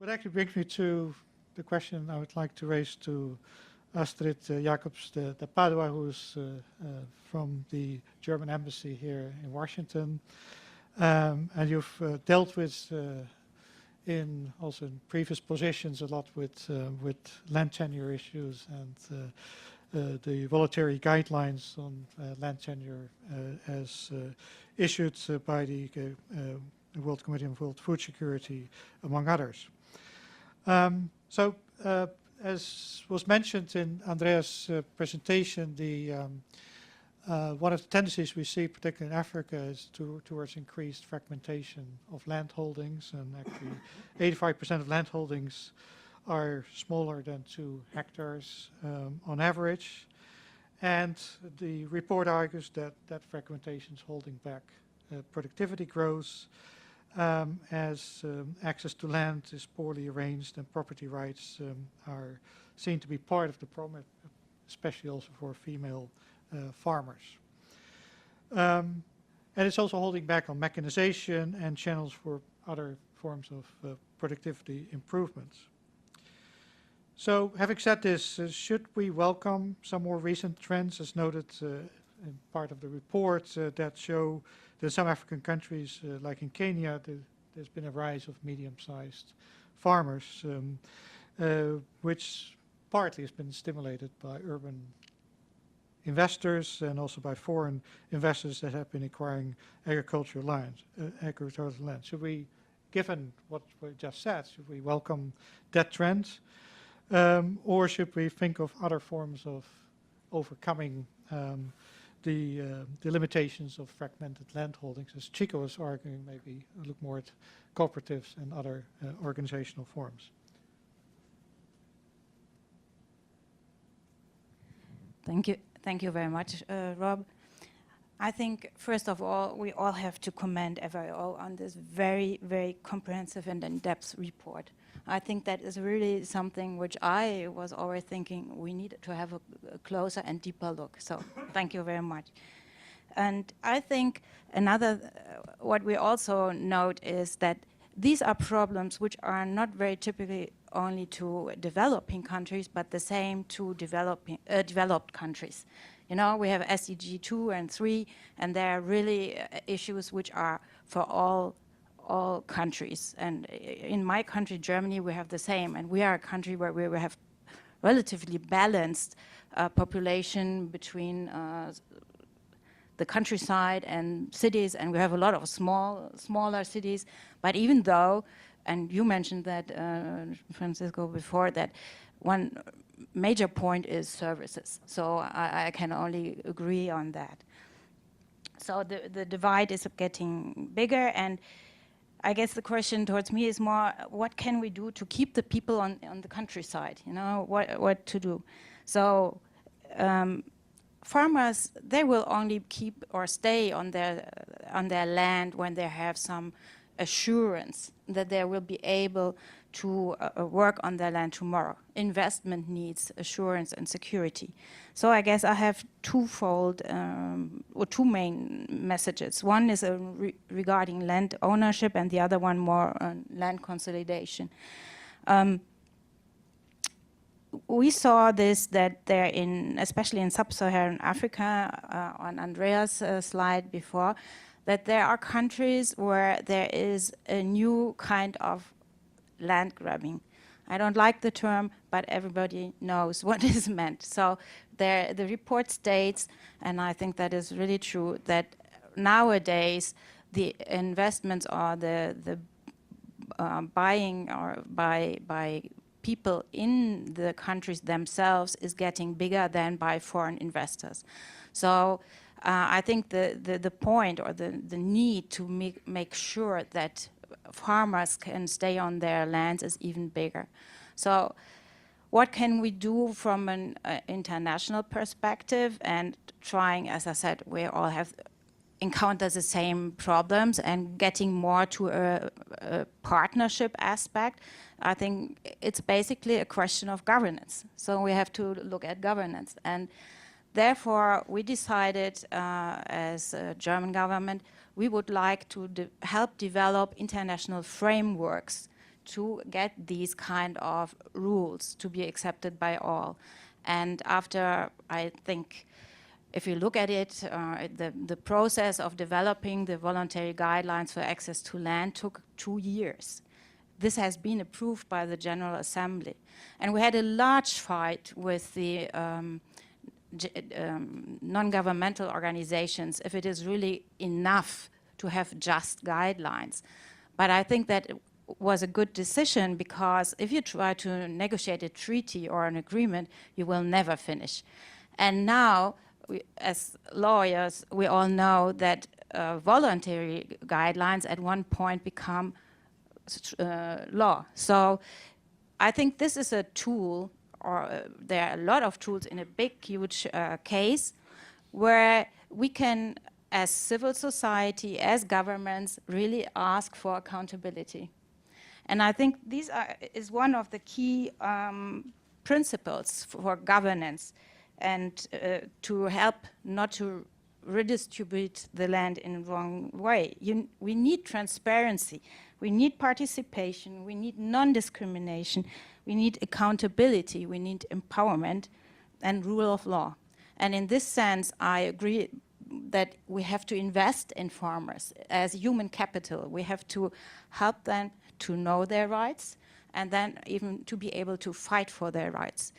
What actually brings me to the question I would like to raise to Astrid Jakobs de Pádua, who's from the German embassy here in Washington. And you've dealt with, also in previous positions, a lot with land tenure issues and the voluntary guidelines on land tenure as issued by the World Committee on World Food Security, among others. As was mentioned in Andreas' presentation, one of the tendencies we see, particularly in Africa, is towards increased fragmentation of land holdings, and actually 85% of land holdings are smaller than 2 hectares on average. And the report argues that fragmentation is holding back productivity growth, as access to land is poorly arranged and property rights are seen to be part of the problem, especially also for female farmers. And it's also holding back on mechanization and channels for other forms of productivity improvements. So having said this, should we welcome some more recent trends, as noted in part of the report, that show that some African countries, like in Kenya, there's been a rise of medium-sized farmers, which partly has been stimulated by urban investors and also by foreign investors that have been acquiring agricultural land. Should we, given what we just said, should we welcome that trend, or should we think of other forms of overcoming the limitations of fragmented land holdings, as Chico was arguing, maybe look more at cooperatives and other organizational forms? Thank you very much, Rob. I think, first of all, we all have to commend FAO on this very, very comprehensive and in-depth report. I think that is really something which I was always thinking we need to have a closer and deeper look. So thank you very much. And I think what we also note is that these are problems which are not very typically only to developing countries, but the same to developed countries. You know, we have SDG 2 and 3, and there are really issues which are for all countries. And in my country, Germany, we have the same. And we are a country where we have relatively balanced population between the countryside and cities, and we have a lot of smaller cities. But even though, and you mentioned that, Francisco, before, that one major point is services. So I can only agree on that. So the divide is getting bigger, and I guess the question towards me is more, what can we do to keep the people on the countryside? You know, what to do? So farmers, they will only keep or stay on their land when they have some assurance that they will be able to work on their land tomorrow. Investment needs assurance and security. So I guess I have twofold, or two main messages. One is regarding land ownership, and the other one more on land consolidation. We saw this, that there especially in sub-Saharan Africa, on Andreas' slide before, that there are countries where there is a new kind of land grabbing. I don't like the term, but everybody knows what is meant. So the report states, and I think that is really true, that nowadays the investments or the buying or by people in the countries themselves is getting bigger than by foreign investors. So I think the point or the need to make sure that farmers can stay on their lands is even bigger. So what can we do from an international perspective, and trying, as I said, we all have encountered the same problems, and getting more to a partnership aspect. I think it's basically a question of governance. So we have to look at governance. And therefore, we decided as a German government, we would like to help develop international frameworks to get these kind of rules to be accepted by all. And after, I think, if you look at it, the process of developing the voluntary guidelines for access to land took 2 years. This has been approved by the General Assembly. And we had a large fight with the non-governmental organizations if it is really enough to have just guidelines. But I think that it was a good decision, because if you try to negotiate a treaty or an agreement, you will never finish. And now, as lawyers, we all know that voluntary guidelines at one point become law. So I think this is a tool, or there are a lot of tools in a big, huge case, where we can, as civil society, as governments, really ask for accountability. And I think is one of the key principles for governance, and to help not to redistribute the land in the wrong way. We need transparency, we need participation, we need non-discrimination, we need accountability, we need empowerment and rule of law. And in this sense, I agree that we have to invest in farmers as human capital. We have to help them to know their rights, and then even to be able to fight for their rights.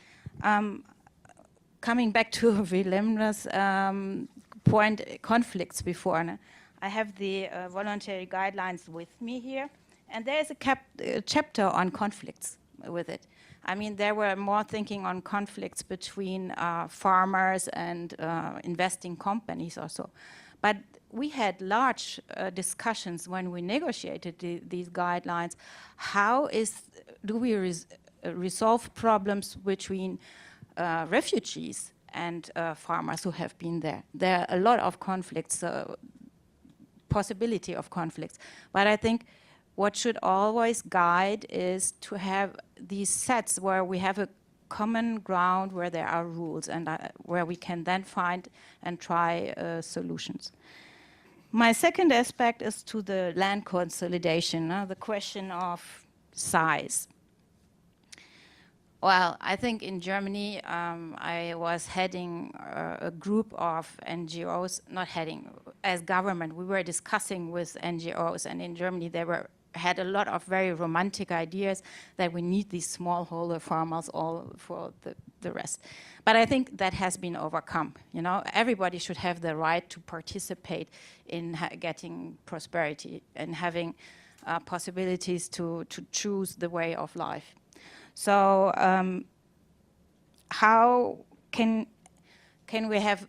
Coming back to Wilemna's point, conflicts before, I have the voluntary guidelines with me here, and there is a chapter on conflicts with it. I mean, there were more thinking on conflicts between farmers and investing companies or so. But we had large discussions when we negotiated these guidelines. How do we resolve problems between refugees and farmers who have been there? There are a lot of conflicts, possibility of conflicts. But I think what should always guide is to have these sets where we have a common ground, where there are rules, and where we can then find and try solutions. My second aspect is to the land consolidation, the question of size. Well, I think in Germany, I was heading a group of NGOs, not heading, as government, we were discussing with NGOs, and in Germany they had a lot of very romantic ideas that we need these smallholder farmers all for the rest. But I think that has been overcome. You know, everybody should have the right to participate in getting prosperity and having possibilities to choose the way of life. So how can we have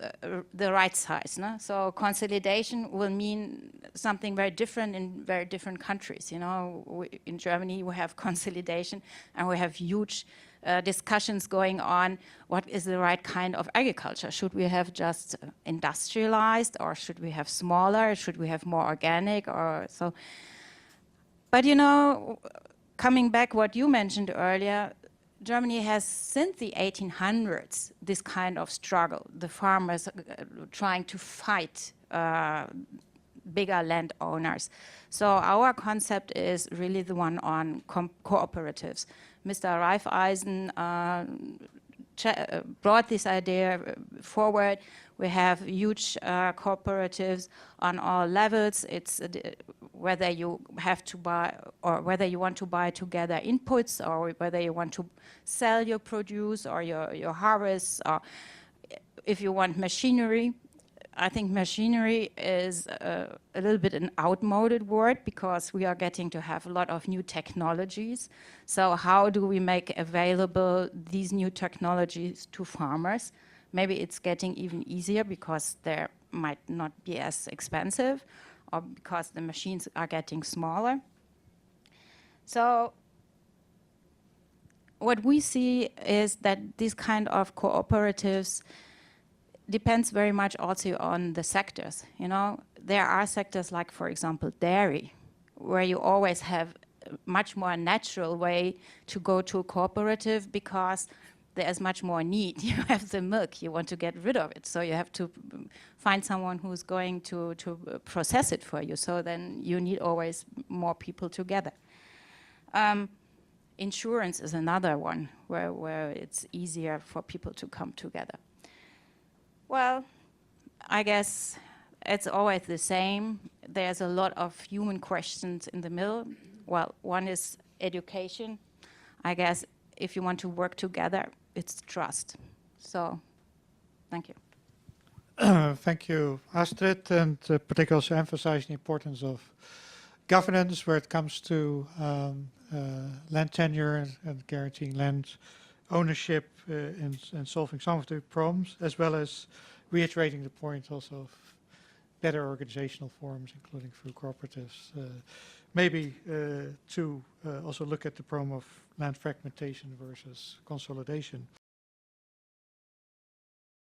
the right size? No? So consolidation will mean something very different in very different countries. You know, in Germany we have consolidation, and we have huge discussions going on. What is the right kind of agriculture? Should we have just industrialized, or should we have smaller? Should we have more organic, or so? But you know, coming back what you mentioned earlier, Germany has, since the 1800s, this kind of struggle, the farmers trying to fight bigger landowners. So our concept is really the one on cooperatives. Mr. Raiffeisen brought this idea forward. We have huge cooperatives on all levels. It's whether you have to buy, or whether you want to buy together inputs, or whether you want to sell your produce or your harvests, or if you want machinery. I think machinery is a little bit an outmoded word, because we are getting to have a lot of new technologies. So how do we make available these new technologies to farmers? Maybe it's getting even easier because they might not be as expensive, or because the machines are getting smaller. So what we see is that these kind of cooperatives depends very much also on the sectors. You know, there are sectors like, for example, dairy, where you always have a much more natural way to go to a cooperative, because there's much more need. You have the milk, you want to get rid of it, so you have to find someone who's going to process it for you. So then you need always more people together. Insurance is another one where it's easier for people to come together. Well, I guess it's always the same. There's a lot of human questions in the middle. Well, one is education. I guess if you want to work together, it's trust. So, thank you. Thank you, Astrid, and particularly also emphasize the importance of governance where it comes to land tenure and guaranteeing land ownership and solving some of the problems, as well as reiterating the point also of better organizational forms, including through cooperatives. Maybe to also look at the problem of land fragmentation versus consolidation.